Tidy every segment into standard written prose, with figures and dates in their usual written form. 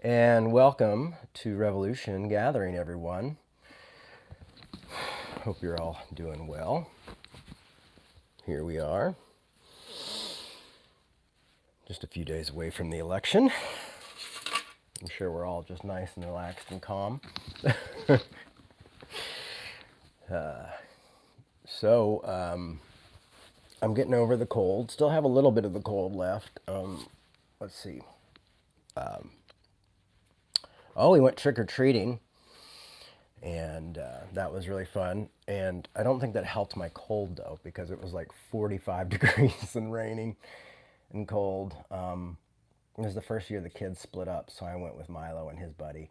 And welcome to Revolution Gathering, everyone. Hope you're all doing well. Here we are, just a few days away from the election. I'm sure we're all just nice and relaxed and calm. So, I'm getting over the cold. Still have a little bit of the cold left. Let's see. Oh, we went trick-or-treating, and that was really fun. And I don't think that helped my cold, though, because it was like 45 degrees and raining and cold. It was the first year the kids split up, so I went with Milo and his buddy,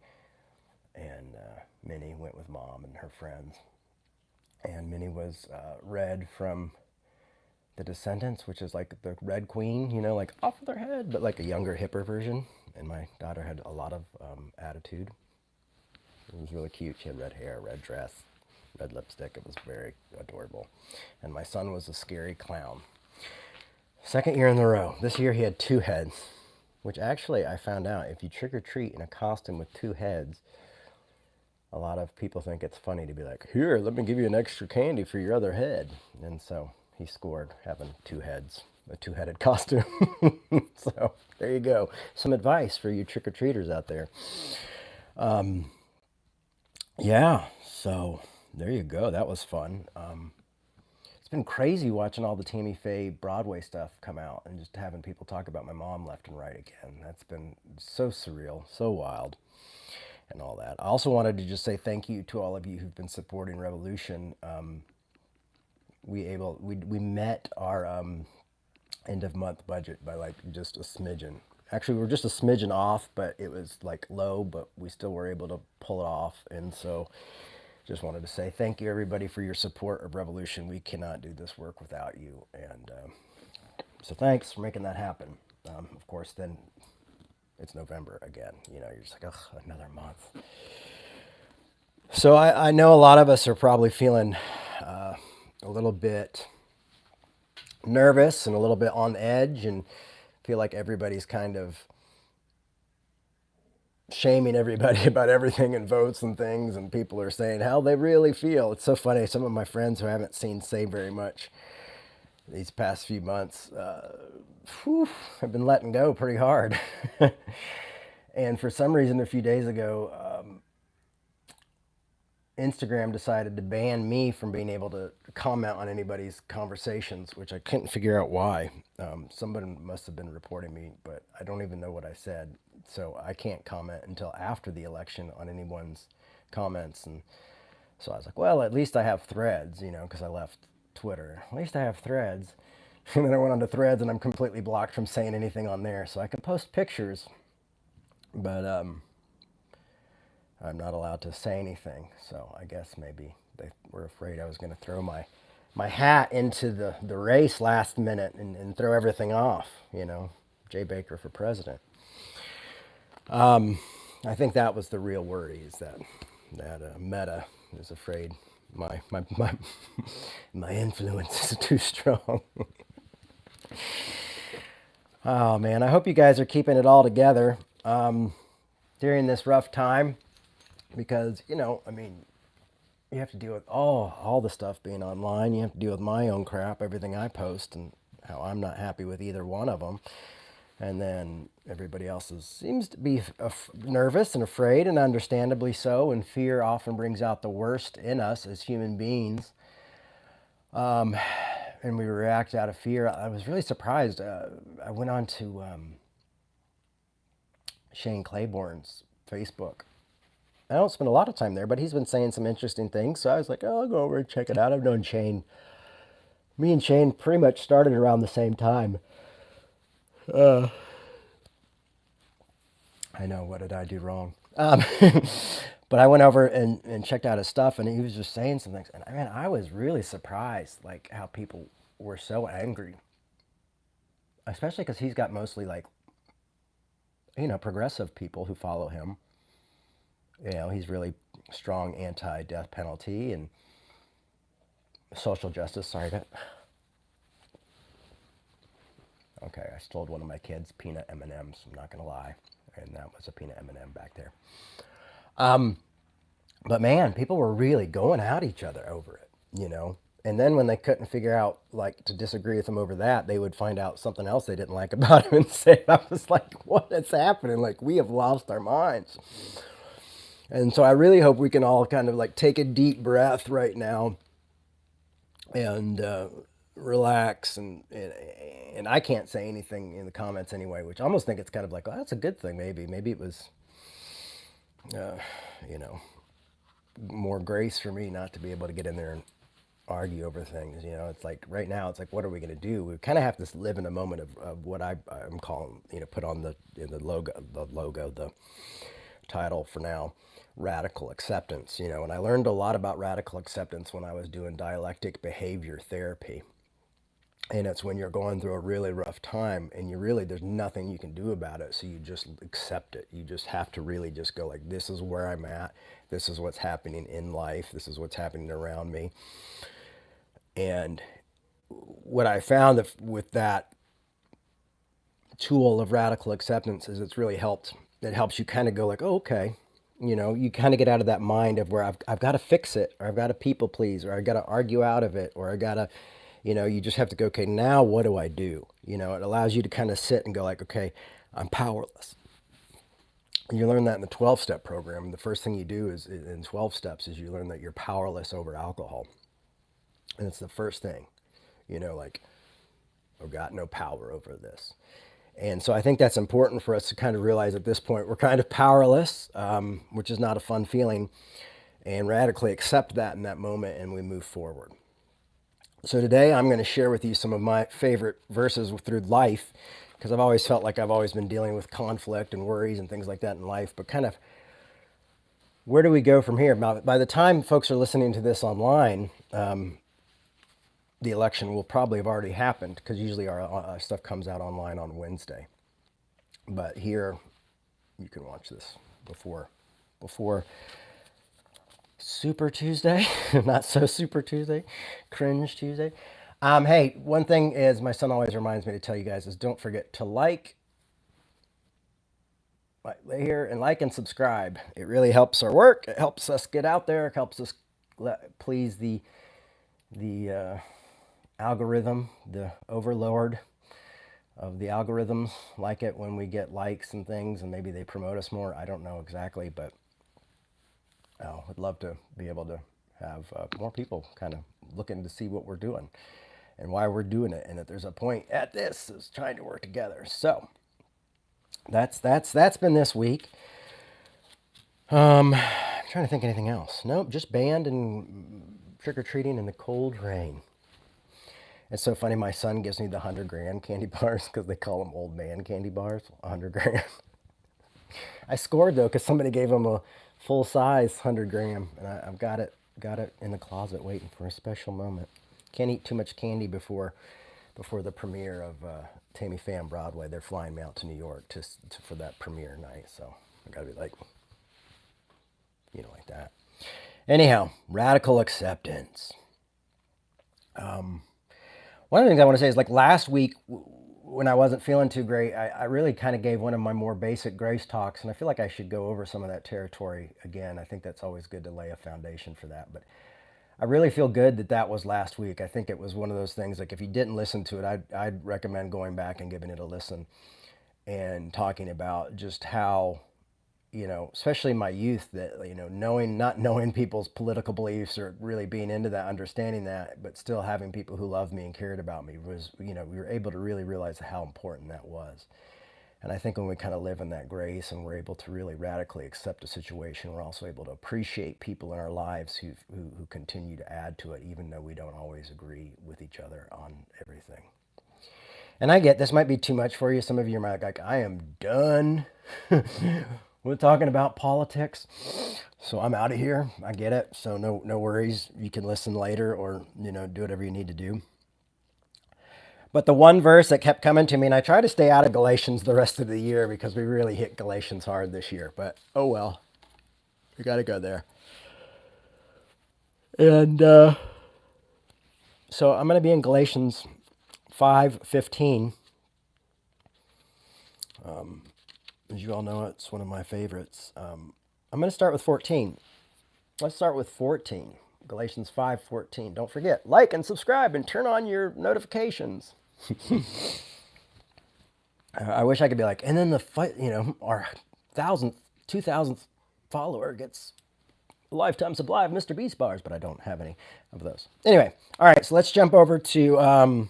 and Minnie went with Mom and her friends. And Minnie was Red from The Descendants, which is like the Red Queen, like off of their head, but like a younger, hipper version. And my daughter had a lot of attitude. It was really cute. She had red hair, red dress, red lipstick. It was very adorable. And my son was a scary clown. Second year in a row. This year he had two heads, which actually I found out if you trick or treat in a costume with two heads, a lot of people think it's funny to be like, here, let me give you an extra candy for your other head. And so he scored having two heads, a two-headed costume. So there you go. Some advice for you trick-or-treaters out there. Yeah, so there you go. That was fun. It's been crazy watching all the Tammy Faye Broadway stuff come out and just having people talk about my mom left and right again. That's been so surreal, so wild, and all that. I also wanted to just say thank you to all of you who've been supporting Revolution. We met our end of month budget by like just a smidgen. Actually, we were just a smidgen off, but it was like low, but we still were able to pull it off. And so just wanted to say thank you, everybody, for your support of Revolution. We cannot do this work without you. And so thanks for making that happen. Of course, then it's November again. You're just like, ugh, another month. So I know a lot of us are probably feeling a little bit nervous and a little bit on edge and feel like everybody's kind of shaming everybody about everything and votes and things, and people are saying how they really feel. It's so funny. Some of my friends who I haven't seen say very much these past few months have been letting go pretty hard. And for some reason, a few days ago, Instagram decided to ban me from being able to comment on anybody's conversations, which I couldn't figure out why. Somebody must have been reporting me, but I don't even know what I said. So I can't comment until after the election on anyone's comments. And so I was like, well, at least I have threads, because I left Twitter. At least I have threads. And then I went on to threads and I'm completely blocked from saying anything on there. So I can post pictures, but I'm not allowed to say anything. So I guess maybe they were afraid I was going to throw my hat into the race last minute and throw everything off, Jay Baker for president. I think that was the real worry, is that Meta is afraid my influence is too strong. Oh man, I hope you guys are keeping it all together during this rough time, because you have to deal with all the stuff being online. You have to deal with my own crap, everything I post, and how I'm not happy with either one of them. And then everybody else seems to be nervous and afraid, and understandably so. And fear often brings out the worst in us as human beings. And we react out of fear. I was really surprised. I went on to Shane Claiborne's Facebook. I don't spend a lot of time there, but he's been saying some interesting things. So I was like, oh, I'll go over and check it out. I've known Shane. Me and Shane pretty much started around the same time. I know, what did I do wrong? But I went over and checked out his stuff, and he was just saying some things. And I was really surprised, like how people were so angry, especially because he's got mostly like, progressive people who follow him. He's really strong anti-death penalty and social justice. Sorry, that. Okay, I stole one of my kids' peanut M&Ms. I'm not gonna lie. And that was a peanut M&M back there. But man, people were really going at each other over it, you know. And then when they couldn't figure out like to disagree with them over that, they would find out something else they didn't like about him and say, I was like, what is happening? Like, we have lost our minds. And so I really hope we can all kind of like take a deep breath right now and relax. And I can't say anything in the comments anyway, which I almost think it's kind of like, oh, that's a good thing. Maybe it was, you know, more grace for me not to be able to get in there and argue over things. You know, it's like right now, it's like, what are we going to do? We kind of have to live in a moment of what I'm calling, you know, put on the logo, the title for now, radical acceptance. You know, and I learned a lot about radical acceptance when I was doing dialectic behavior therapy. And it's when you're going through a really rough time and there's nothing you can do about it. So you just accept it. You just have to really just go like, this is where I'm at. This is what's happening in life. This is what's happening around me. And what I found with that tool of radical acceptance is it's really helped. It helps you kind of go like, oh, okay. You know, you kind of get out of that mind of where I've got to fix it, or I've got to people please, or I've got to argue out of it, or I got to, you know, you just have to go, okay, now what do I do? You know, it allows you to kind of sit and go like, okay, I'm powerless. And you learn that in the 12-step program. The first thing you do is in 12 steps is you learn that you're powerless over alcohol. And it's the first thing, you know, like, I've got no power over this. And so I think that's important for us to kind of realize at this point we're kind of powerless, which is not a fun feeling, and radically accept that in that moment and we move forward. So today I'm going to share with you some of my favorite verses through life, because I've always felt like I've always been dealing with conflict and worries and things like that in life, but kind of where do we go from here? By the time folks are listening to this online, the election will probably have already happened, because usually our stuff comes out online on Wednesday. But here, you can watch this before Super Tuesday, not so Super Tuesday, Cringe Tuesday. Hey, one thing is my son always reminds me to tell you guys is don't forget to like here and like and subscribe. It really helps our work. It helps us get out there. It helps us please the algorithm, the overlord of the algorithms. Like it when we get likes and things, and maybe they promote us more. I don't know exactly, but I'd love to be able to have more people kind of looking to see what we're doing and why we're doing it, and that there's a point at this is trying to work together. So that's been this week. I'm trying to think of anything else. Nope, just band and trick-or-treating in the cold rain. It's so funny, my son gives me the 100-gram candy bars because they call them old man candy bars, 100 gram. I scored though because somebody gave him a full-size 100-gram, and I've got it in the closet waiting for a special moment. Can't eat too much candy before the premiere of Tammy Faye on Broadway. They're flying me out to New York for that premiere night, so I gotta be like, you know, like that. Anyhow, radical acceptance. One of the things I want to say is like last week when I wasn't feeling too great, I really kind of gave one of my more basic grace talks, and I feel like I should go over some of that territory again. I think that's always good to lay a foundation for that. But I really feel good that was last week. I think it was one of those things, like if you didn't listen to it, I'd recommend going back and giving it a listen and talking about just how, you know, especially my youth, that, you know, not knowing people's political beliefs or really being into that, understanding that, but still having people who loved me and cared about me was, you know, we were able to really realize how important that was. And I think when we kind of live in that grace and we're able to really radically accept a situation, we're also able to appreciate people in our lives who continue to add to it, even though we don't always agree with each other on everything. And I get this might be too much for you. Some of you are like, I am done with talking about politics, so I'm out of here. I get it. So no worries. You can listen later, or, you know, do whatever you need to do. But the one verse that kept coming to me, and I try to stay out of Galatians the rest of the year because we really hit Galatians hard this year, but oh well, we got to go there. And so I'm going to be in Galatians 5:15. As you all know, it's one of my favorites. I'm going to start with 14. Let's start with 14. Galatians 5:14. Don't forget, like and subscribe and turn on your notifications. I wish I could be like, and then the fight, our 2,000th follower gets a lifetime supply of Mr. Beast bars, but I don't have any of those. Anyway, all right, so let's jump over to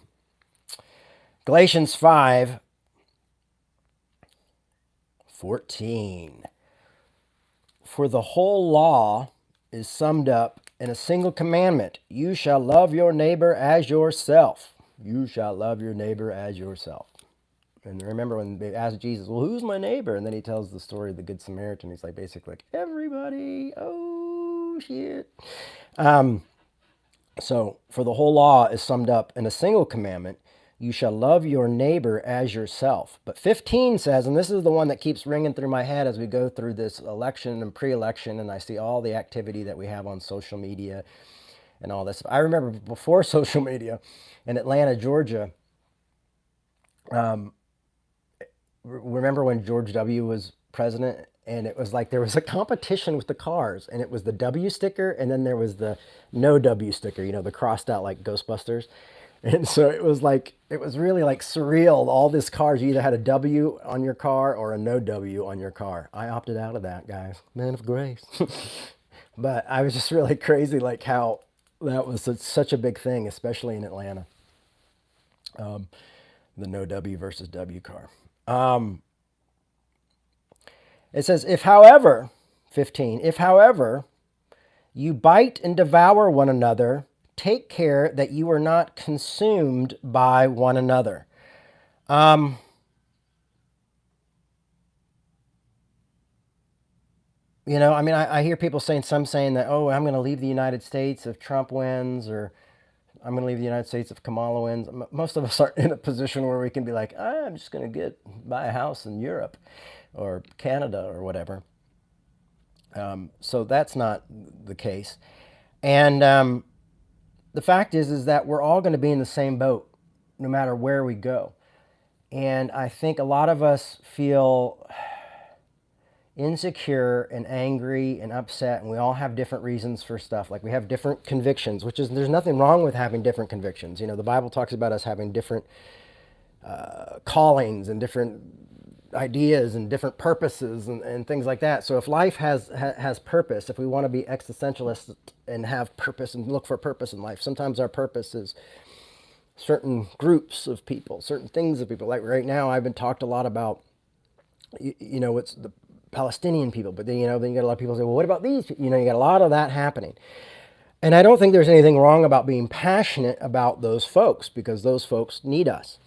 Galatians 5:14. For the whole law is summed up in a single commandment: you shall love your neighbor as yourself. You shall love your neighbor as yourself. And remember when they asked Jesus, well, who's my neighbor? And then he tells the story of the Good Samaritan. He's like, basically, like, everybody. Oh, shit. So, for the whole law is summed up in a single commandment: you shall love your neighbor as yourself. But 15 says, and this is the one that keeps ringing through my head as we go through this election and pre-election, and I see all the activity that we have on social media and all this. I remember before social media in Atlanta, Georgia, remember when George W. was president, and it was like there was a competition with the cars, and it was the W sticker, and then there was the no W sticker, the crossed out like Ghostbusters. And so it was like, it was really like surreal. All these cars, you either had a W on your car or a no W on your car. I opted out of that, guys. Man of grace. But I was just really crazy, like how that was such a big thing, especially in Atlanta. The no W versus W car. It says, if however, 15, if however you bite and devour one another, take care that you are not consumed by one another. I hear people saying that, oh, I'm going to leave the United States if Trump wins, or I'm going to leave the United States if Kamala wins. Most of us aren't in a position where we can be like, I'm just going to buy a house in Europe or Canada or whatever. So that's not the case. And the fact is that we're all going to be in the same boat no matter where we go. And I think a lot of us feel insecure and angry and upset, and we all have different reasons for stuff. Like we have different convictions, there's nothing wrong with having different convictions. The Bible talks about us having different callings and different ideas and different purposes and things like that. So if life has purpose, if we want to be existentialists and have purpose and look for purpose in life, sometimes our purpose is certain groups of people, certain things of people. Like right now, I've been talked a lot about, it's the Palestinian people, but then you got a lot of people say, well, what about these? You got a lot of that happening. And I don't think there's anything wrong about being passionate about those folks, because those folks need us.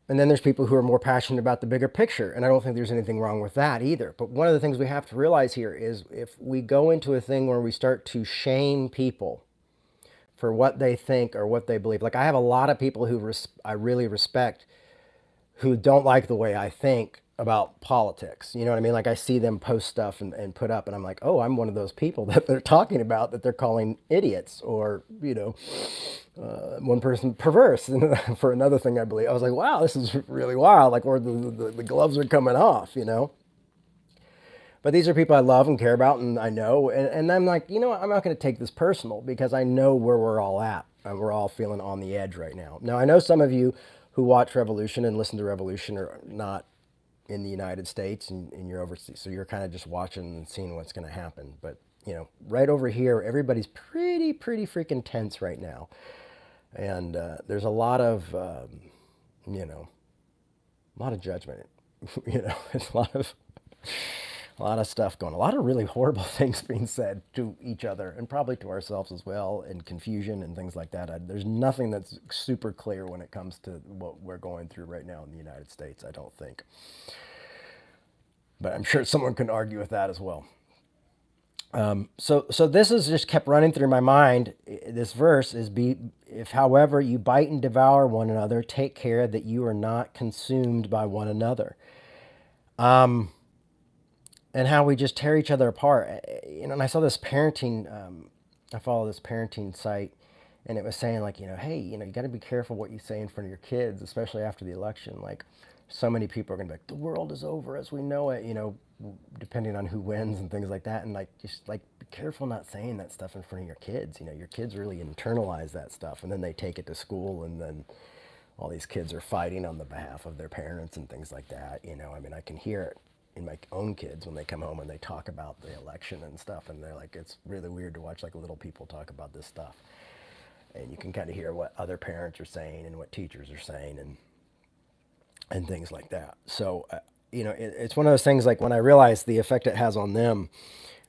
And then there's people who are more passionate about the bigger picture, and I don't think there's anything wrong with that either. But one of the things we have to realize here is if we go into a thing where we start to shame people for what they think or what they believe. Like I have a lot of people who I really respect who don't like the way I think about politics. You know what I mean? Like I see them post stuff and put up, and I'm like, oh, I'm one of those people that they're talking about, that they're calling idiots, or, one person perverse. And for another thing, I believe, I was like, wow, this is really wild. Like where the gloves are coming off, But these are people I love and care about, and I know. And I'm like, what? I'm not going to take this personal, because I know where we're all at. We're all feeling on the edge right now. Now, I know some of you who watch Revolution and listen to Revolution are not in the United States, and you're overseas. So you're kind of just watching and seeing what's going to happen. But, right over here, everybody's pretty freaking tense right now. And there's a lot of, a lot of judgment. It's a lot of stuff going, a lot of really horrible things being said to each other, and probably to ourselves as well, and confusion and things like that. There's nothing that's super clear when it comes to what we're going through right now in the United States, I don't think. But I'm sure someone can argue with that as well. So this has just kept running through my mind. This verse is, if however you bite and devour one another, take care that you are not consumed by one another. And how we just tear each other apart. And I saw this parenting, I follow this parenting site, and it was saying like, hey, you got to be careful what you say in front of your kids, especially after the election. Like, so many people are going to be like, the world is over as we know it, depending on who wins and things like that. And like, just like, be careful not saying that stuff in front of your kids. Your kids really internalize that stuff, and then they take it to school, and then all these kids are fighting on the behalf of their parents and things like that. I mean, I can hear it in my own kids when they come home and they talk about the election and stuff, and they're like, it's really weird to watch like little people talk about this stuff. And you can kind of hear what other parents are saying and what teachers are saying, and things like that. So, it's one of those things, like when I realize the effect it has on them,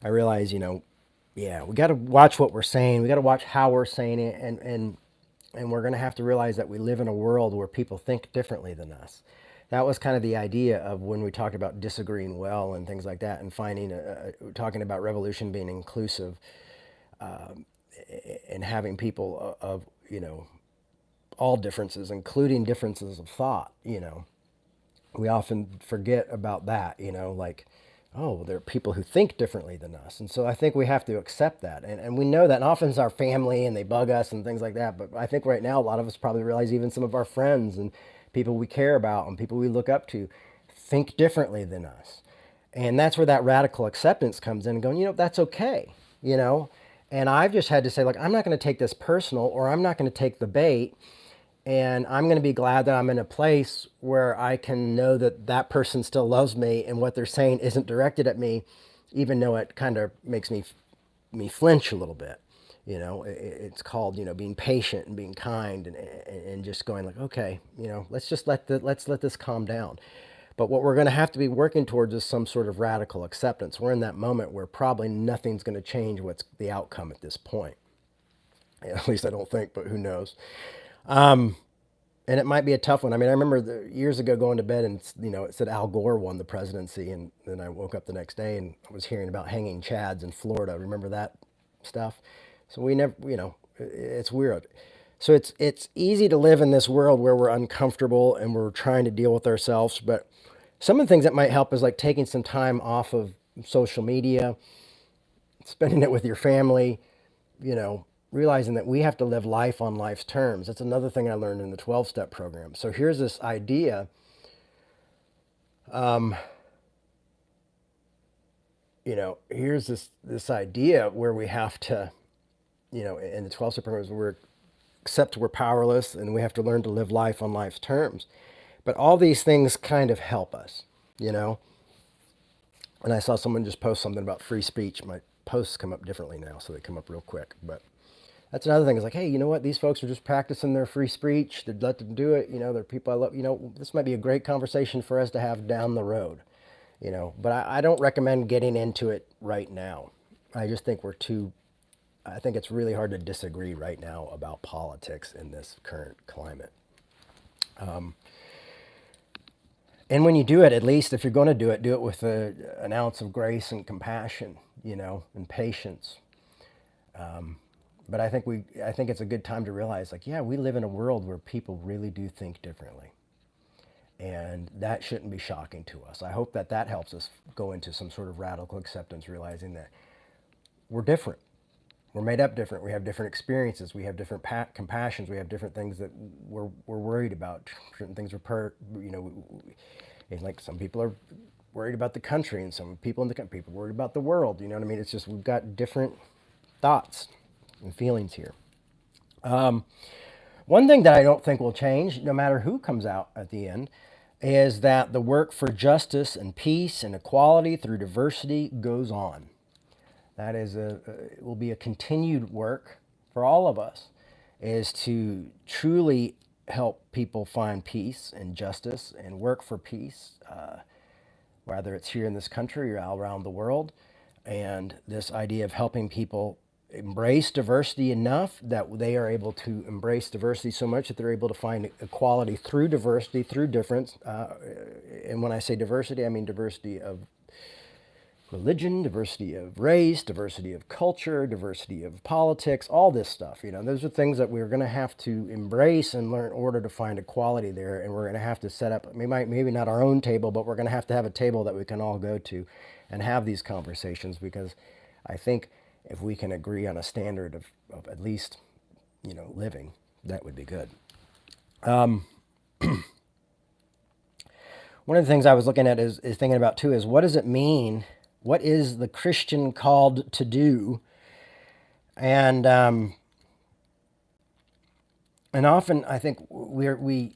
I realize, yeah, we got to watch what we're saying. We got to watch how we're saying it. And we're going to have to realize that we live in a world where people think differently than us. That was kind of the idea of when we talked about disagreeing well and things like that, and talking about revolution being inclusive, and having people of, all differences, including differences of thought. We often forget about that, like, oh, there are people who think differently than us. And so I think we have to accept that. And we know that, and often it's our family and they bug us and things like that. But I think right now, a lot of us probably realize even some of our friends and people we care about and people we look up to think differently than us. And that's where that radical acceptance comes in, and going, that's okay, you know? And I've just had to say, like, I'm not going to take this personal, or I'm not going to take the bait. And I'm going to be glad that I'm in a place where I can know that that person still loves me, and what they're saying isn't directed at me, even though it kind of makes me flinch a little bit. It's called, being patient and being kind, and just going like, okay, let's let this calm down. But what we're going to have to be working towards is some sort of radical acceptance. We're in that moment where probably nothing's going to change what's the outcome at this point. At least I don't think, but who knows? And it might be a tough one. I mean, I remember years ago going to bed, and it said Al Gore won the presidency, and then I woke up the next day and I was hearing about hanging chads in Florida. Remember that stuff? So we never, it's weird. So it's easy to live in this world where we're uncomfortable and we're trying to deal with ourselves. But some of the things that might help is like taking some time off of social media, spending it with your family, realizing that we have to live life on life's terms. That's another thing I learned in the 12-step program. So here's this idea, here's this idea where we have to, in the 12-step program, we're accept we're powerless, and we have to learn to live life on life's terms. But all these things kind of help us, you know. And I saw someone just post something about free speech. My posts come up differently now, so they come up real quick. But that's another thing. Is like, hey, you know what? These folks are just practicing their free speech. They'd let them do it. They're people I love. This might be a great conversation for us to have down the road. But I don't recommend getting into it right now. I just think I think it's really hard to disagree right now about politics in this current climate. And when you do it, at least if you're going to do it with an ounce of grace and compassion, and patience. But I think it's a good time to realize, like, yeah, we live in a world where people really do think differently. And that shouldn't be shocking to us. I hope that helps us go into some sort of radical acceptance, realizing that we're different. We're made up different. We have different experiences. We have different compassions. We have different things that we're worried about. Certain things and like some people are worried about the country, and some people in the country, people are worried about the world. You know what I mean? It's just we've got different thoughts and feelings here. One thing that I don't think will change, no matter who comes out at the end, is that the work for justice and peace and equality through diversity goes on. That it will be a continued work for all of us, is to truly help people find peace and justice and work for peace, whether it's here in this country or all around the world. And this idea of helping people embrace diversity enough that they are able to embrace diversity so much that they're able to find equality through diversity, through difference. And when I say diversity, I mean diversity of religion, diversity of race, diversity of culture, diversity of politics, all this stuff. Those are things that we're going to have to embrace and learn in order to find equality there. And we're going to have to set up, maybe not our own table, but we're going to have a table that we can all go to and have these conversations, because I think if we can agree on a standard of at least, living, that would be good. one of the things I was looking at is thinking about too is what does it mean? What is the Christian called to do? And often I think we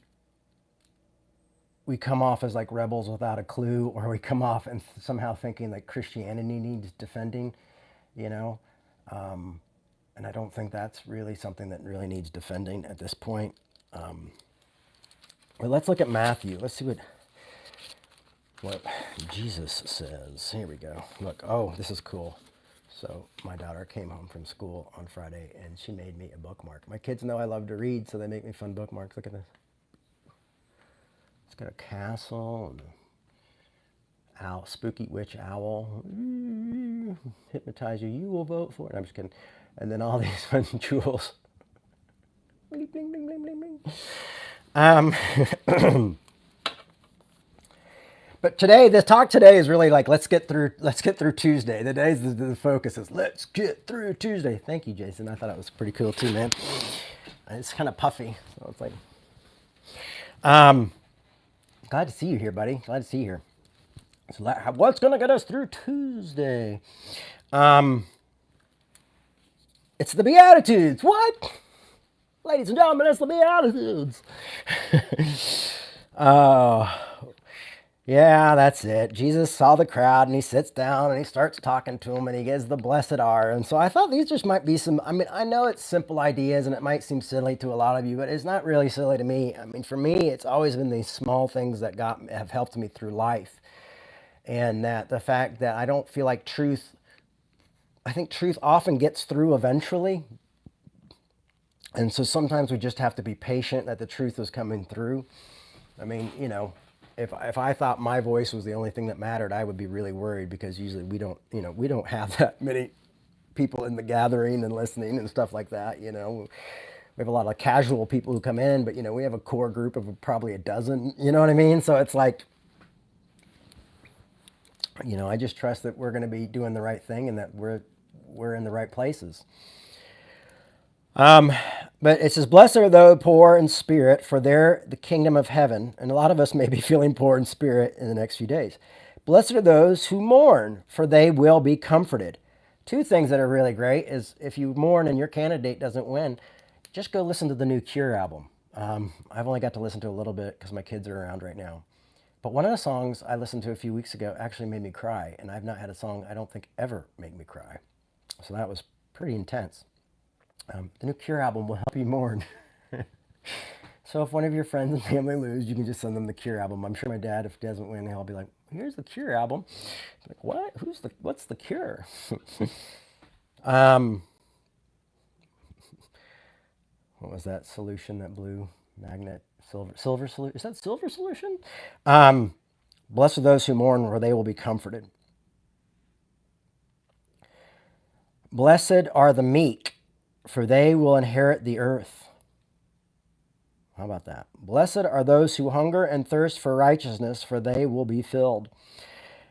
come off as like rebels without a clue, or we come off and somehow thinking like Christianity needs defending, you know. And I don't think that's really something that really needs defending at this point. But let's look at Matthew. Let's see what Jesus says. Here we go. Look, oh, this is cool. So my daughter came home from school on Friday and she made me a bookmark. My kids know I love to read, so they make me fun bookmarks. Look at this. It's got a castle and owl, spooky witch owl. Hypnotize you, you will vote for it. I'm just kidding. And then all these fun jewels. Bling, bling, bling, bling, bling. But today, this talk today is really like let's get through Tuesday. Today's the focus is let's get through Tuesday. Thank you, Jason. I thought it was pretty cool too, man. It's kind of puffy, so it's like, glad to see you here, buddy. Glad to see you here. So what's gonna get us through Tuesday? It's the Beatitudes. What? Ladies and gentlemen, it's the Beatitudes. Yeah, that's it. Jesus saw the crowd and he sits down and he starts talking to them and he gives the blessed are. And so I thought these just might be some, I mean, I know it's simple ideas and it might seem silly to a lot of you, but it's not really silly to me. I mean, for me, it's always been these small things that have helped me through life. And that the fact that I don't feel like I think truth often gets through eventually. And so sometimes we just have to be patient that the truth is coming through. I mean, you know, if I thought my voice was the only thing that mattered, I would be really worried because usually we don't have that many people in the gathering and listening and stuff like that. You know, we have a lot of casual people who come in, but you know, we have a core group of probably a dozen. You know what I mean? So it's like, you know, I just trust that we're going to be doing the right thing and that we're in the right places. But it says, blessed are those poor in spirit, for they're the kingdom of heaven. And a lot of us may be feeling poor in spirit in the next few days. Blessed are those who mourn, for they will be comforted. Two things that are really great is if you mourn and your candidate doesn't win, just go listen to the new Cure album. I've only got to listen to a little bit because my kids are around right now. But one of the songs I listened to a few weeks ago actually made me cry. And I've not had a song I don't think ever make me cry. So that was pretty intense. The new Cure album will help you mourn. So if one of your friends and family lose, you can just send them the Cure album. I'm sure my dad, if he doesn't win, he'll be like, here's the Cure album. Like, what? What's the Cure? What was that solution, that blue magnet, silver solution? Is that silver solution? Blessed are those who mourn, for they will be comforted. Blessed are the meek, for they will inherit the earth. How about that? Blessed are those who hunger and thirst for righteousness, for they will be filled.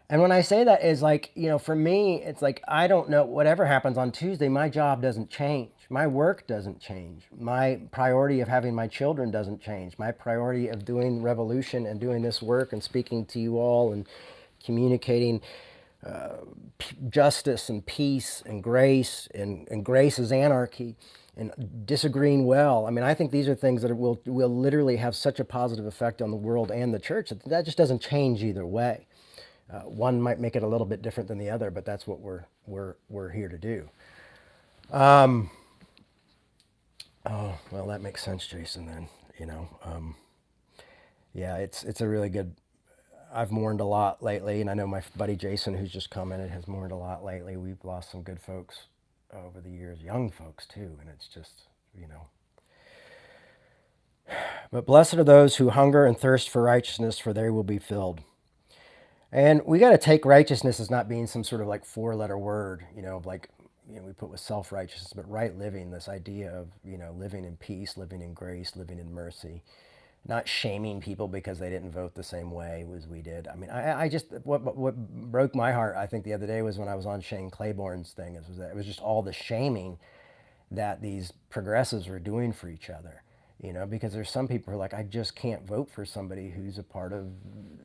And when I say that is like, you know, for me, it's like, I don't know, whatever happens on Tuesday, my job doesn't change. My work doesn't change. My priority of having my children doesn't change. My priority of doing Revolution and doing this work and speaking to you all and communicating justice and peace and grace and grace is anarchy and disagreeing well. I mean, I think these are things that will literally have such a positive effect on the world and the church that just doesn't change either way. One might make it a little bit different than the other, but that's what we're here to do. Oh, well, that makes sense, Jason. Then yeah, it's a really good. I've mourned a lot lately, and I know my buddy Jason, who's just commented, has mourned a lot lately. We've lost some good folks over the years, young folks too, and it's just, But blessed are those who hunger and thirst for righteousness, for they will be filled. And we got to take righteousness as not being some sort of like four-letter word, we put with self-righteousness, but right living, this idea of, living in peace, living in grace, living in mercy. Not shaming people because they didn't vote the same way as we did. I mean, I just, what broke my heart, I think, the other day was when I was on Shane Claiborne's thing. It was just all the shaming that these progressives were doing for each other. because there's some people who are like, I just can't vote for somebody who's a part of,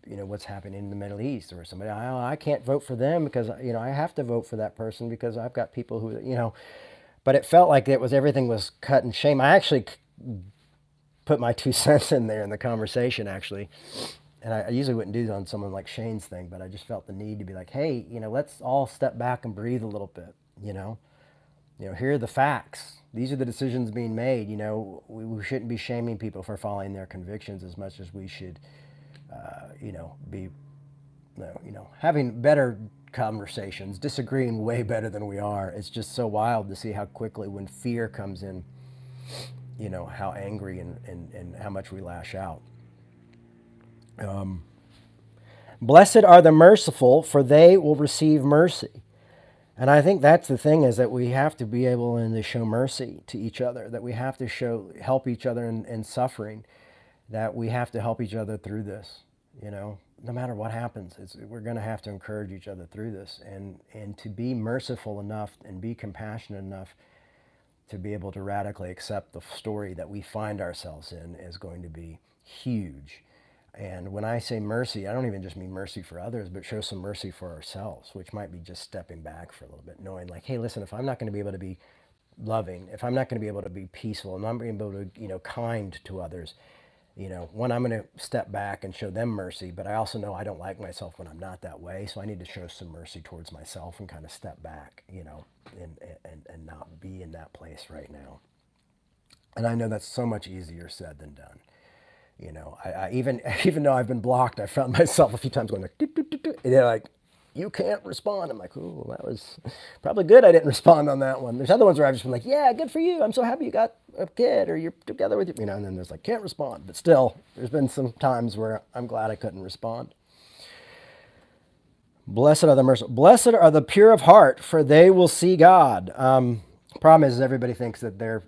what's happening in the Middle East, or somebody, I can't vote for them because, I have to vote for that person because I've got people who, but it felt like everything was cut and shame. I actually put my 2 cents in there in the conversation, actually. And I usually wouldn't do it on someone like Shane's thing, but I just felt the need to be like, hey, let's all step back and breathe a little bit, here are the facts. These are the decisions being made. We shouldn't be shaming people for following their convictions as much as we should, be, having better conversations, disagreeing way better than we are. It's just so wild to see how quickly when fear comes in, how angry and how much we lash out. Blessed are the merciful, for they will receive mercy. And I think that's the thing, is that we have to be able to show mercy to each other, that we have to help each other in suffering, that we have to help each other through this, no matter what happens. We're going to have to encourage each other through this, and to be merciful enough and be compassionate enough to be able to radically accept the story that we find ourselves in is going to be huge. And when I say mercy, I don't even just mean mercy for others, but show some mercy for ourselves, which might be just stepping back for a little bit, knowing like, hey, listen, if I'm not going to be able to be loving, if I'm not going to be able to be peaceful, and I'm going to be able to, kind to others, one, I'm going to step back and show them mercy, but I also know I don't like myself when I'm not that way, so I need to show some mercy towards myself and kind of step back, and not be in that place right now. And I know that's so much easier said than done. I even though I've been blocked, I found myself a few times going like, doot, doot, doot, doot, and they're like, you can't respond. I'm like, ooh, that was probably good I didn't respond on that one. There's other ones where I've just been like, yeah, good for you. I'm so happy you got a kid or you're together with you, and then there's like, can't respond. But still, there's been some times where I'm glad I couldn't respond. Blessed are the merciful. Blessed are the pure of heart, for they will see God. Problem is everybody thinks that their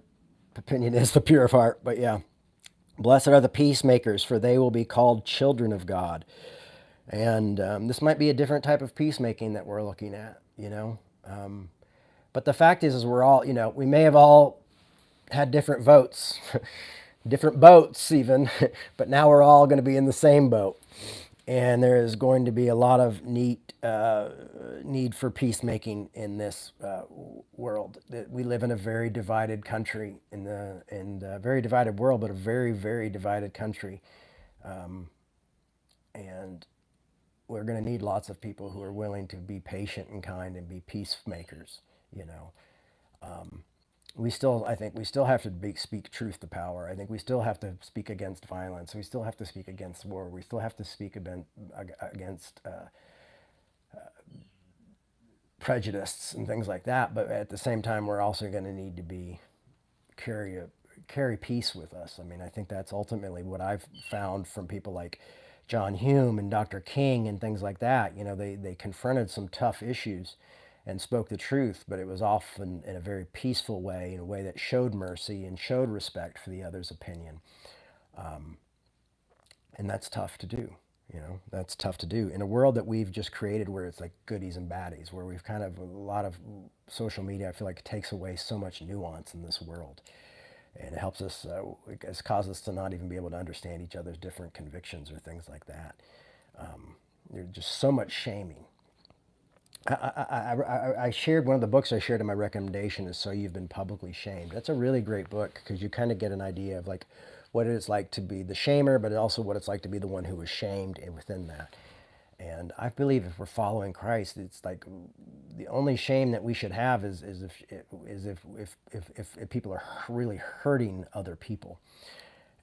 opinion is the pure of heart, but yeah. Blessed are the peacemakers, for they will be called children of God. And this might be a different type of peacemaking that we're looking at, But the fact is we're all, we may have all had different votes, different boats even, but now we're all going to be in the same boat. And there is going to be a lot of need for peacemaking in this world. We live in a very divided country, in a very divided world, but a very, very divided country. And we're going to need lots of people who are willing to be patient and kind and be peacemakers. I think we still have to speak truth to power. I think we still have to speak against violence. We still have to speak against war. We still have to speak against prejudice and things like that. But at the same time, we're also going to need to carry peace with us. I mean, I think that's ultimately what I've found from people like John Hume and Dr. King and things like that. They confronted some tough issues and spoke the truth, but it was often in a very peaceful way, in a way that showed mercy and showed respect for the other's opinion. And that's tough to do. That's tough to do in a world that we've just created, where it's like goodies and baddies, where we've kind of, a lot of social media, I feel like, takes away so much nuance in this world. And it helps us, it's caused us to not even be able to understand each other's different convictions or things like that. There's just so much shaming. I shared one of the books I shared in my recommendation is So You've Been Publicly Shamed. That's a really great book because you kind of get an idea of like what it's like to be the shamer, but also what it's like to be the one who was shamed within that. And I believe if we're following Christ, it's like the only shame that we should have is if people are really hurting other people.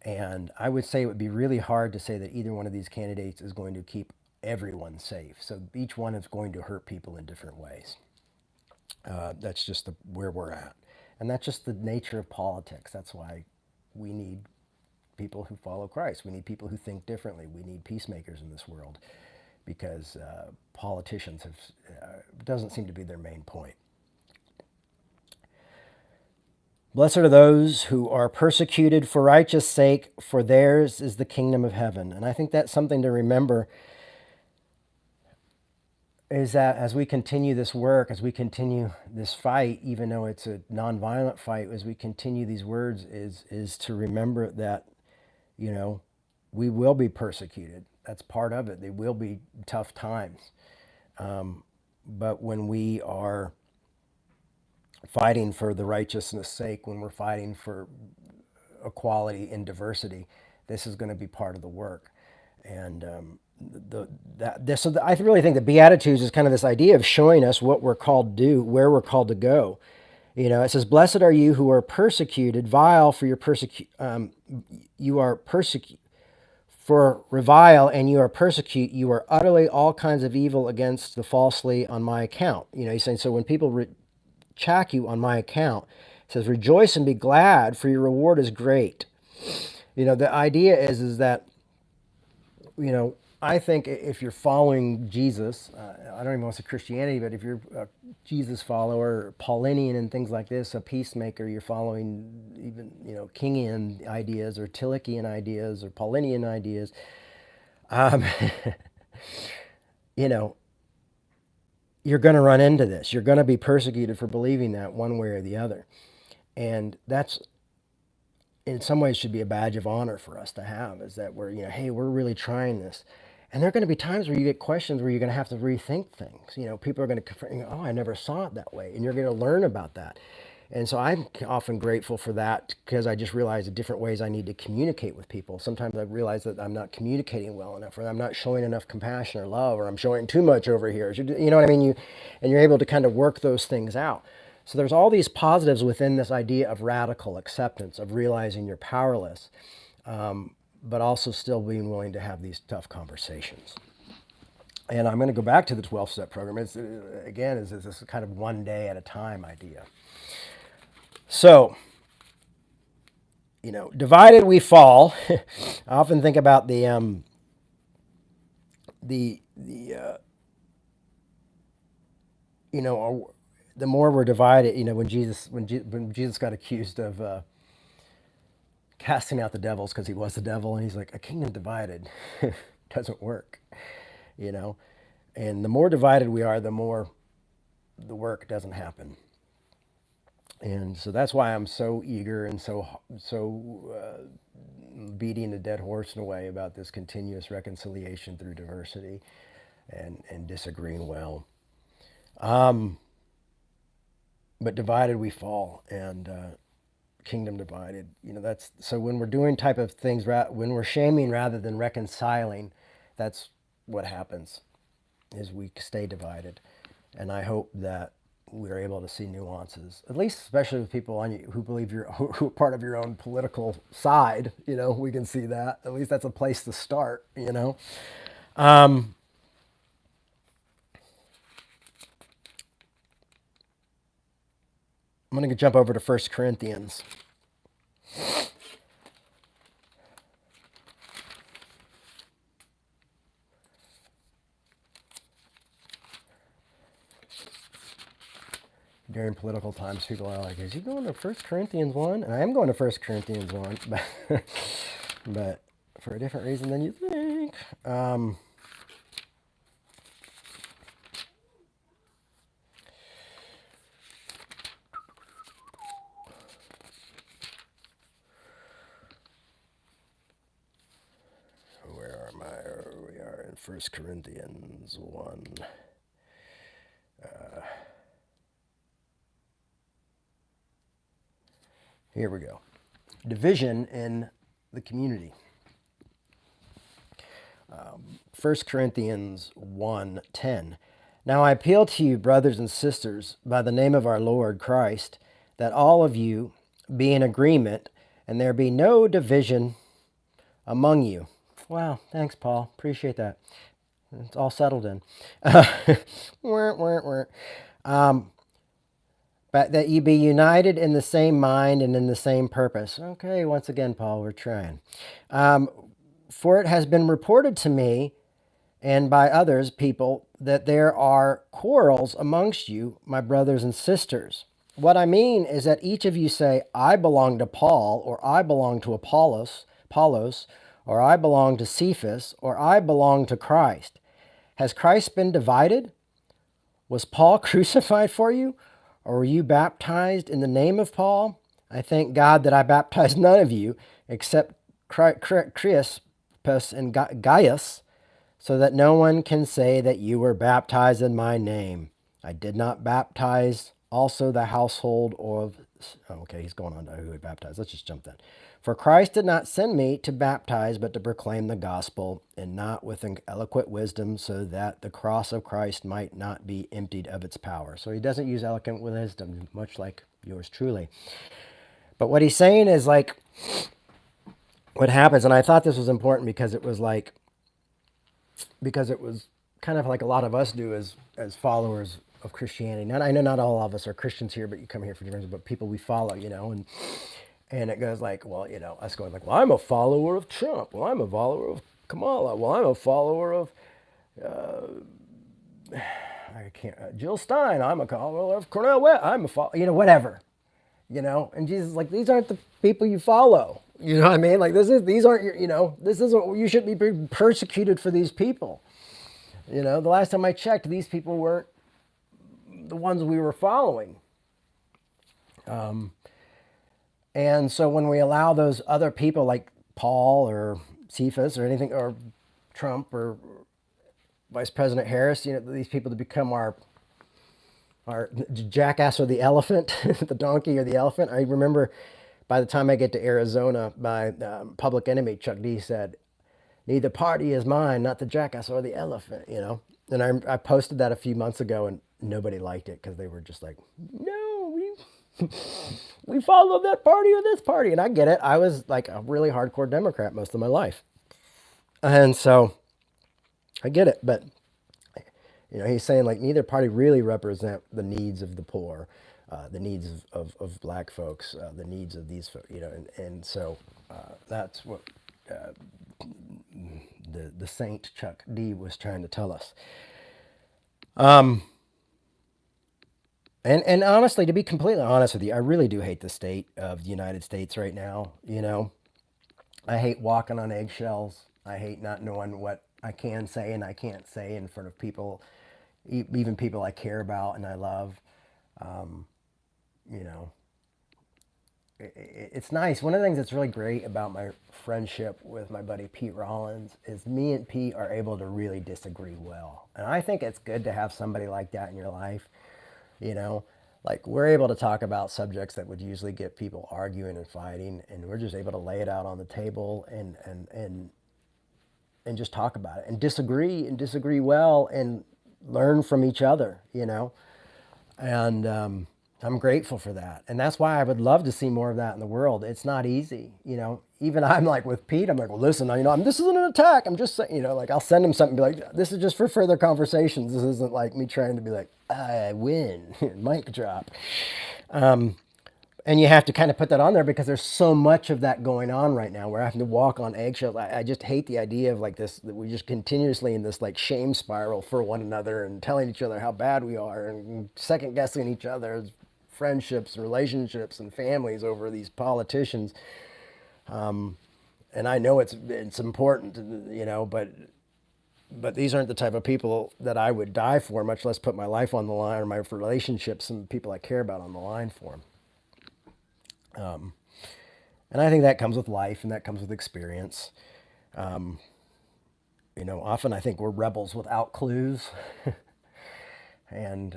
And I would say it would be really hard to say that either one of these candidates is going to keep everyone safe. So each one is going to hurt people in different ways. That's just where we're at. And that's just the nature of politics. That's why we need people who follow Christ. We need people who think differently. We need peacemakers in this world, because politicians doesn't seem to be their main point. Blessed are those who are persecuted for righteous sake, for theirs is the kingdom of heaven. And I think that's something to remember. is that as we continue this work, as we continue this fight, even though it's a nonviolent fight, as we continue these words, is to remember that, you know, we will be persecuted. That's part of it. They will be tough times. But when we are fighting for the righteousness' sake, when we're fighting for equality and diversity, this is going to be part of the work. And I really think the Beatitudes is kind of this idea of showing us what we're called to do, where we're called to go. You know, it says, "Blessed are you who are persecuted, vile for your you are persecuted for revile, and you are persecute. You are utterly all kinds of evil against the falsely on my account." You know, he's saying, so when people check you on my account, it says, "Rejoice and be glad, for your reward is great." You know, the idea is that, you know, I think if you're following Jesus, I don't even want to say Christianity, but if you're a Jesus follower, Paulinian and things like this, a peacemaker, you're following even, you know, Kingian ideas or Tillichian ideas or Paulinian ideas, um, you know, you're going to run into this. You're going to be persecuted for believing that one way or the other. And that's, in some ways, should be a badge of honor for us to have, is that we're, you know, hey, we're really trying this. And there are going to be times where you get questions where you're going to have to rethink things. You know, people are going to confront you, oh, I never saw it that way. And you're going to learn about that. And so I'm often grateful for that, because I just realize the different ways I need to communicate with people. Sometimes I realize that I'm not communicating well enough, or I'm not showing enough compassion or love, or I'm showing too much over here. You know what I mean? And you're able to kind of work those things out. So there's all these positives within this idea of radical acceptance, of realizing you're powerless, but also still being willing to have these tough conversations. And I'm going to go back to the 12-step program. It's, again, is this kind of one day at a time idea. So, you know, divided we fall. I often think about the you know, the more we're divided. You know, when Jesus got accused of casting out the devils because he was the devil, and he's like, a kingdom divided doesn't work. You know, and the more divided we are, the more the work doesn't happen. And so that's why I'm so eager and beating a dead horse in a way about this continuous reconciliation through diversity and disagreeing well. But divided we fall, and kingdom divided. You know, that's so when we're doing type of things, when we're shaming rather than reconciling, that's what happens, is we stay divided. And I hope that we're able to see nuances, at least especially with people on you who believe who are part of your own political side. You know, we can see that. At least that's a place to start. You know, I'm going to jump over to 1 Corinthians. During political times, people are like, "Is he going to 1 Corinthians 1?" And I am going to 1 Corinthians 1, but for a different reason than you think. Where am I? We are in 1 Corinthians 1. Here we go. Division in the community. 1 Corinthians 1:10. Now I appeal to you, brothers and sisters, by the name of our Lord Christ, that all of you be in agreement, and there be no division among you. Wow, thanks, Paul. Appreciate that. It's all settled in. But that you be united in the same mind and in the same purpose. Okay, once again, Paul, we're trying. For it has been reported to me and by others, people, that there are quarrels amongst you, my brothers and sisters. What I mean is that each of you say, I belong to Paul, or I belong to Apollos, or I belong to Cephas, or I belong to Christ. Has Christ been divided? Was Paul crucified for you? Or were you baptized in the name of Paul? I thank God that I baptized none of you except Crispus and Gaius, so that no one can say that you were baptized in my name. I did not baptize also the household of. Oh, okay, he's going on to who he baptized. Let's just jump then. For Christ did not send me to baptize, but to proclaim the gospel, and not with an eloquent wisdom, so that the cross of Christ might not be emptied of its power. So he doesn't use eloquent wisdom, much like yours truly. But what he's saying is like what happens, and I thought this was important because it was kind of like a lot of us do as followers of Christianity. Not, I know not all of us are Christians here, but you come here for different reasons, but people we follow, and it goes like, well, us going like, well, I'm a follower of Trump. Well, I'm a follower of Kamala. Well, I'm a follower of I can't Jill Stein. I'm a follower of Cornel West. I'm a follower, whatever, And Jesus is like, these aren't the people you follow. You know what I mean? Like these aren't your, this isn't, you shouldn't be persecuted for these people. The last time I checked, these people weren't the ones we were following. And so when we allow those other people like Paul or Cephas or anything, or Trump or Vice President Harris, these people to become our jackass or the elephant, the donkey or the elephant. I remember by the time I get to Arizona, my public enemy, Chuck D, said, neither party is mine, not the jackass or the elephant. And I posted that a few months ago and nobody liked it because they were just like, no, we follow that party or this party. And I get it. I was like a really hardcore Democrat most of my life. And so I get it. But, he's saying like neither party really represent the needs of the poor, the needs of black folks, the needs of these folks, and so that's what the Saint Chuck D was trying to tell us. And honestly, to be completely honest with you, I really do hate the state of the United States right now. I hate walking on eggshells. I hate not knowing what I can say and I can't say in front of people, even people I care about and I love. You know, it's nice. One of the things that's really great about my friendship with my buddy Pete Rollins is me and Pete are able to really disagree well. And I think it's good to have somebody like that in your life. You know, like we're able to talk about subjects that would usually get people arguing and fighting, and we're just able to lay it out on the table and just talk about it and disagree well and learn from each other. And I'm grateful for that. And that's why I would love to see more of that in the world. It's not easy. Even I'm like with Pete, I'm like, well, listen, this isn't an attack. I'm just saying, like I'll send him something and be like, this is just for further conversations. This isn't like me trying to be like, I win, mic drop. And you have to kind of put that on there because there's so much of that going on right now. We're having to walk on eggshells. I just hate the idea of like this, that we just continuously in this like shame spiral for one another and telling each other how bad we are and second guessing each other's friendships, relationships, and families over these politicians. And I know it's important, but these aren't the type of people that I would die for, much less put my life on the line or my relationships and people I care about on the line for them. And I think that comes with life and that comes with experience. Often I think we're rebels without clues. And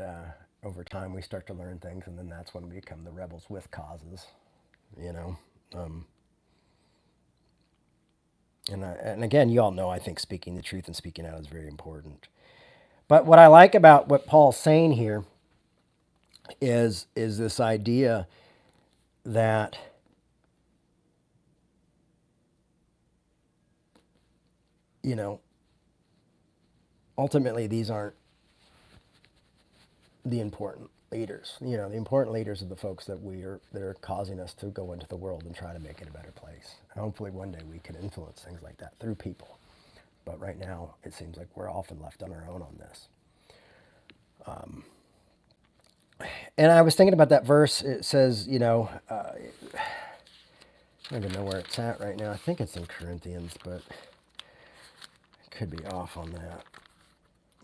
over time we start to learn things, and then that's when we become the rebels with causes, you know. And again, you all know I think speaking the truth and speaking out is very important. But what I like about what Paul's saying here is this idea that ultimately these aren't the important leaders. The important leaders are the folks that are causing us to go into the world and try to make it a better place. And hopefully one day we can influence things like that through people. But right now it seems like we're often left on our own on this. And I was thinking about that verse. It says, I don't even know where it's at right now. I think it's in Corinthians, but I could be off on that.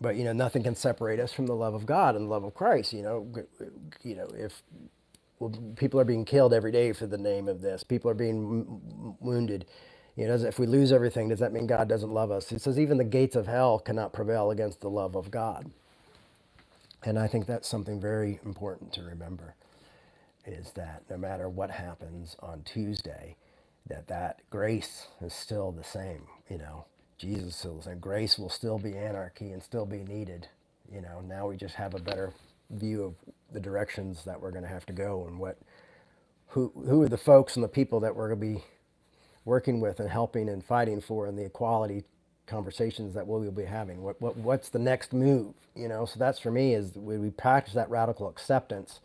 But nothing can separate us from the love of God and the love of Christ. If people are being killed every day for the name of this, people are being wounded. If we lose everything, does that mean God doesn't love us? It says even the gates of hell cannot prevail against the love of God. And I think that's something very important to remember, is that no matter what happens on Tuesday, that grace is still the same. Jesus is still the same. Grace will still be anarchy and still be needed. Now we just have a better view of the directions that we're going to have to go, and who are the folks and the people that we're going to be working with and helping and fighting for, and the equality conversations that we'll be having. What's the next move? So that's, for me, is when we practice that radical acceptance,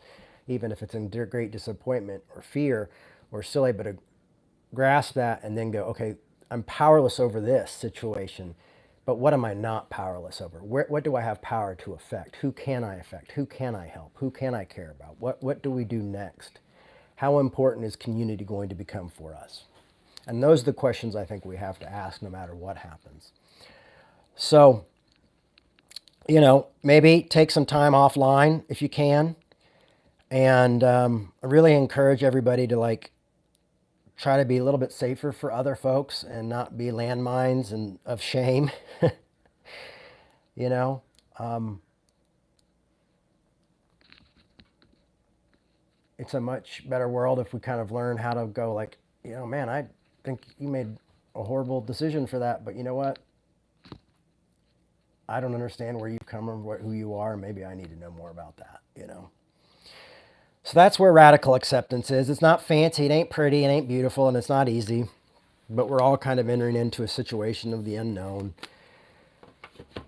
even if it's in great disappointment or fear, we're still able to grasp that and then go, okay, I'm powerless over this situation, but what am I not powerless over? What do I have power to affect? Who can I affect? Who can I help? Who can I care about? What do we do next? How important is community going to become for us? And those are the questions I think we have to ask no matter what happens. So, maybe take some time offline if you can. And I really encourage everybody to try to be a little bit safer for other folks and not be landmines and of shame. you know, it's a much better world if we kind of learn how to go man, I think you made a horrible decision for that, but you know what? I don't understand where you've come from, who you are. Maybe I need to know more about that. So that's where radical acceptance is. It's not fancy, it ain't pretty, it ain't beautiful, and it's not easy. But we're all kind of entering into a situation of the unknown.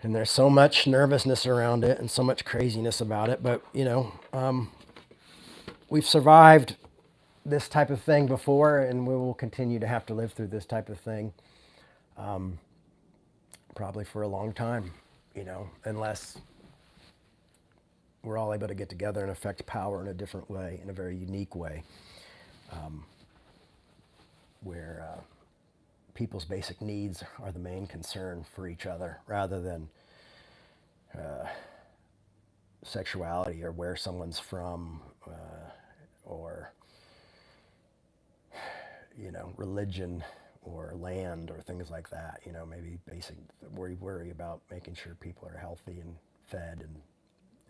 And there's so much nervousness around it and so much craziness about it. But, we've survived this type of thing before, and we will continue to have to live through this type of thing probably for a long time, unless we're all able to get together and affect power in a different way, in a very unique way, where people's basic needs are the main concern for each other rather than sexuality or where someone's from or, religion or land or things like that. Maybe basic, worry about making sure people are healthy and fed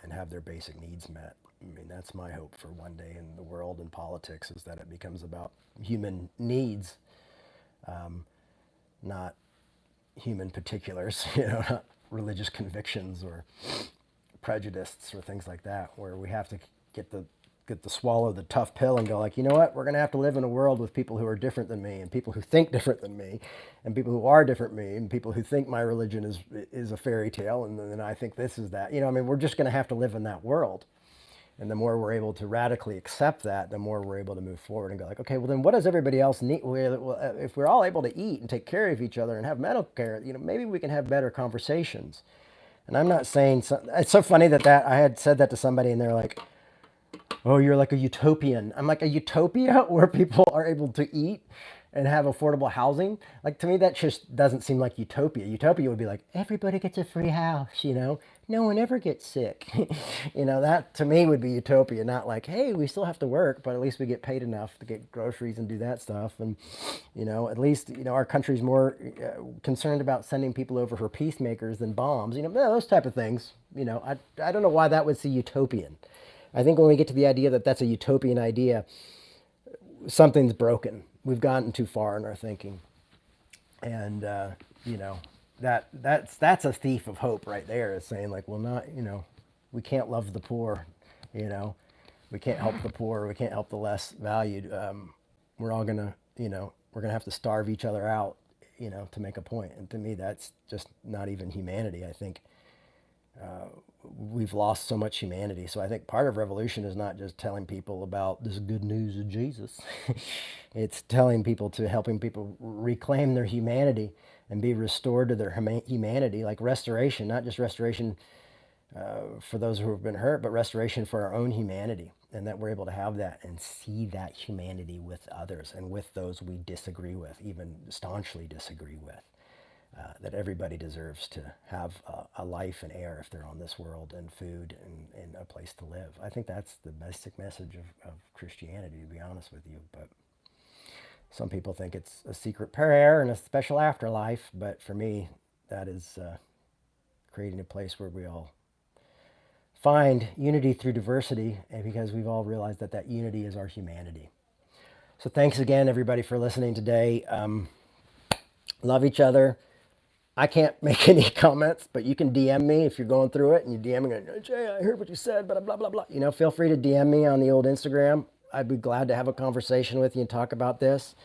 and have their basic needs met. I mean, that's my hope for one day in the world and politics, is that it becomes about human needs, not human particulars, not religious convictions or prejudices or things like that, where we have to get to swallow the tough pill and go you know what, we're going to have to live in a world with people who are different than me, and people who think different than me, and people who are different than me, and people who think my religion is a fairy tale, and then I think this is that. We're just going to have to live in that world. And the more we're able to radically accept that, the more we're able to move forward and go okay, well then what does everybody else need? If we're all able to eat and take care of each other and have medical care, maybe we can have better conversations. And I'm not saying, it's so funny that I had said that to somebody and they're like, oh, you're like a utopian. I'm like, a utopia where people are able to eat and have affordable housing? To me, that just doesn't seem like utopia. Utopia would be like, everybody gets a free house, no one ever gets sick. That to me would be utopia, not like, hey, we still have to work, but at least we get paid enough to get groceries and do that stuff. And, at least, our country's more concerned about sending people over for peacemakers than bombs, those type of things. I don't know why that would see utopian. I think when we get to the idea that that's a utopian idea, something's broken. We've gotten too far in our thinking, and that's a thief of hope right there. Is saying well, not we can't love the poor, we can't help the poor, we can't help the less valued. We're all gonna we're gonna have to starve each other out, to make a point. And to me, that's just not even humanity. I think we've lost so much humanity. So I think part of revolution is not just telling people about this good news of Jesus. It's telling people, to helping people reclaim their humanity and be restored to their humanity, like restoration, not just restoration for those who have been hurt, but restoration for our own humanity, and that we're able to have that and see that humanity with others and with those we disagree with, even staunchly disagree with. that everybody deserves to have a life and air if they're on this world, and food and a place to live. I think that's the basic message of Christianity, to be honest with you. But some people think it's a secret prayer and a special afterlife. But for me, that is creating a place where we all find unity through diversity, and because we've all realized that that unity is our humanity. So thanks again, everybody, for listening today. Love each other. I can't make any comments, but you can DM me if you're going through it and you're DMing, Jay, I heard what you said, blah, blah, blah, blah. Feel free to DM me on the old Instagram. I'd be glad to have a conversation with you and talk about this.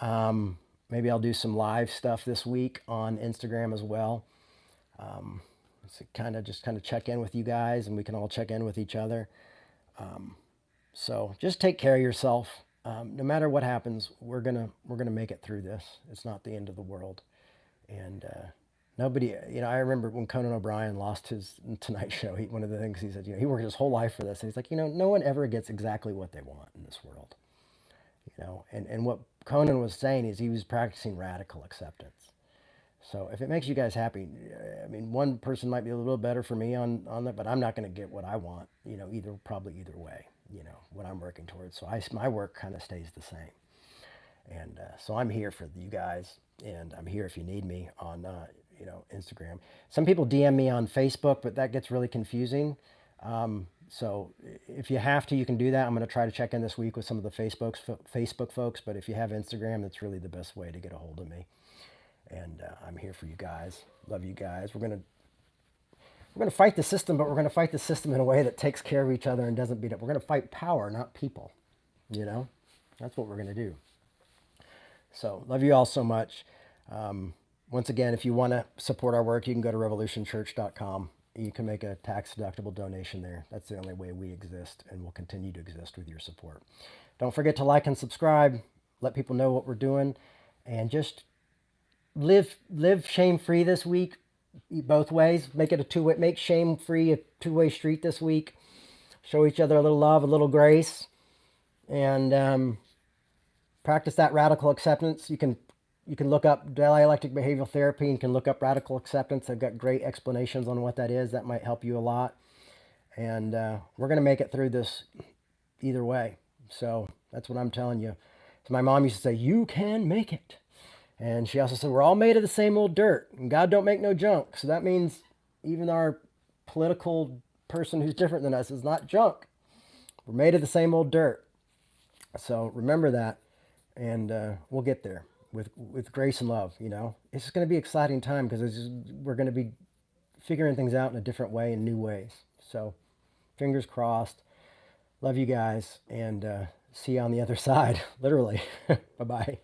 Maybe I'll do some live stuff this week on Instagram as well. So kind of check in with you guys, and we can all check in with each other. So just take care of yourself. No matter what happens, we're gonna make it through this. It's not the end of the world. And nobody, I remember when Conan O'Brien lost his Tonight Show. One of the things he said, he worked his whole life for this. And he's like, no one ever gets exactly what they want in this world. And what Conan was saying is he was practicing radical acceptance. So if it makes you guys happy, I mean, one person might be a little better for me on that, but I'm not going to get what I want, probably either way, what I'm working towards. So my work kind of stays the same. And so I'm here for you guys, and I'm here if you need me on, Instagram. Some people DM me on Facebook, but that gets really confusing. So if you have to, you can do that. I'm going to try to check in this week with some of the Facebook folks, but if you have Instagram, that's really the best way to get a hold of me. And I'm here for you guys. Love you guys. We're gonna fight the system, but we're gonna fight the system in a way that takes care of each other and doesn't beat up. We're gonna fight power, not people. That's what we're gonna do. So love you all so much. Once again, if you want to support our work, you can go to revolutionchurch.com. You can make a tax-deductible donation there. That's the only way we exist, and we'll continue to exist with your support. Don't forget to like and subscribe. Let people know what we're doing, and just live shame-free this week, both ways. Make it a two-way. Make shame-free a two-way street this week. Show each other a little love, a little grace, and practice that radical acceptance. You can look up dialectic behavioral therapy and can look up radical acceptance. I've got great explanations on what that is. That might help you a lot. And we're going to make it through this either way. So that's what I'm telling you. So my mom used to say, you can make it. And she also said, we're all made of the same old dirt, and God don't make no junk. So that means even our political person who's different than us is not junk. We're made of the same old dirt. So remember that, and we'll get there with grace and love. It's going to be an exciting time because we're going to be figuring things out in a different way, in new ways. So fingers crossed. Love you guys, and see you on the other side, literally. Bye-bye.